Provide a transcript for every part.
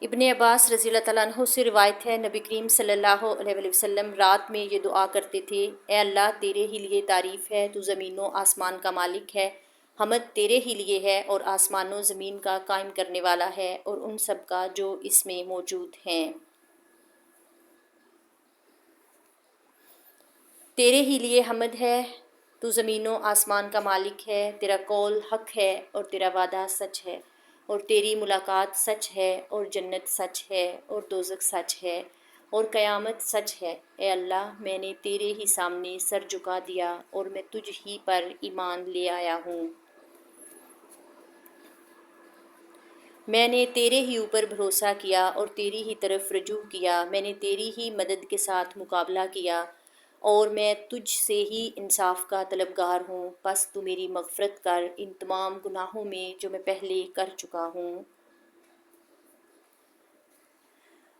ابن عباس رضی اللہ تعالیٰ عنہ سے روایت ہے، نبی کریم صلی اللہ علیہ وسلم رات میں یہ دعا کرتے تھے: اے اللہ، تیرے ہی لیے تعریف ہے، تو زمین و آسمان کا مالک ہے، حمد تیرے ہی لیے ہے اور آسمان و زمین کا قائم کرنے والا ہے اور ان سب کا جو اس میں موجود ہیں۔ تیرے ہی لیے حمد ہے، تو زمین و آسمان کا مالک ہے، تیرا قول حق ہے اور تیرا وعدہ سچ ہے، اور تیری ملاقات سچ ہے، اور جنت سچ ہے اور دوزخ سچ ہے اور قیامت سچ ہے۔ اے اللہ، میں نے تیرے ہی سامنے سر جھکا دیا اور میں تجھ ہی پر ایمان لے آیا ہوں۔ میں نے تیرے ہی اوپر بھروسہ کیا اور تیری ہی طرف رجوع کیا، میں نے تیری ہی مدد کے ساتھ مقابلہ کیا اور میں تجھ سے ہی انصاف کا طلبگار ہوں، پس تو میری مغفرت کر ان تمام گناہوں میں جو میں پہلے کر چکا ہوں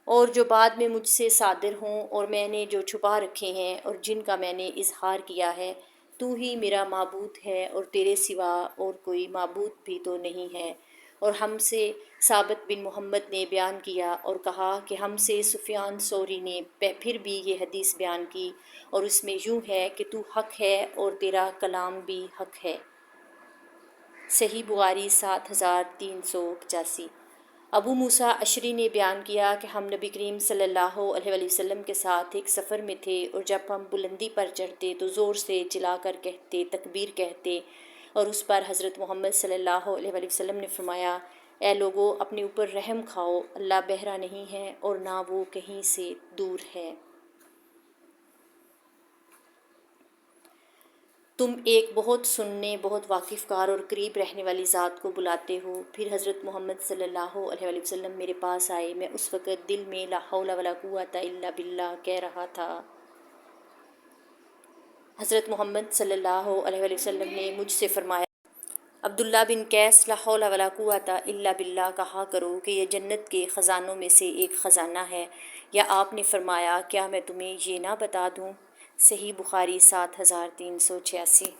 اور جو بعد میں مجھ سے صادر ہوں، اور میں نے جو چھپا رکھے ہیں اور جن کا میں نے اظہار کیا ہے۔ تو ہی میرا معبود ہے اور تیرے سوا اور کوئی معبود بھی تو نہیں ہے۔ اور ہم سے ثابت بن محمد نے بیان کیا اور کہا کہ ہم سے سفیان ثوری نے پھر بھی یہ حدیث بیان کی، اور اس میں یوں ہے کہ تو حق ہے اور تیرا کلام بھی حق ہے۔ صحیح بخاری 7385۔ ابو موسیٰ اشعری نے بیان کیا کہ ہم نبی کریم صلی اللہ علیہ وسلم کے ساتھ ایک سفر میں تھے، اور جب ہم بلندی پر چڑھتے تو زور سے چلا کر کہتے، تکبیر کہتے، اور اس پر حضرت محمد صلی اللہ علیہ وسلم نے فرمایا: اے لوگو، اپنے اوپر رحم کھاؤ، اللہ بہرا نہیں ہے اور نہ وہ کہیں سے دور ہے۔ تم ایک بہت سننے، بہت واقف کار اور قریب رہنے والی ذات کو بلاتے ہو۔ پھر حضرت محمد صلی اللہ علیہ وسلم میرے پاس آئے، میں اس وقت دل میں لا حول ولا قوۃ الا باللہ کہہ رہا تھا۔ حضرت محمد صلی اللہ علیہ وسلم نے مجھ سے فرمایا: عبداللہ بن قیس، لا حول ولا قوۃ الا باللہ کہا کرو کہ یہ جنت کے خزانوں میں سے ایک خزانہ ہے۔ یا آپ نے فرمایا: کیا میں تمہیں یہ نہ بتا دوں؟ صحیح بخاری 7386۔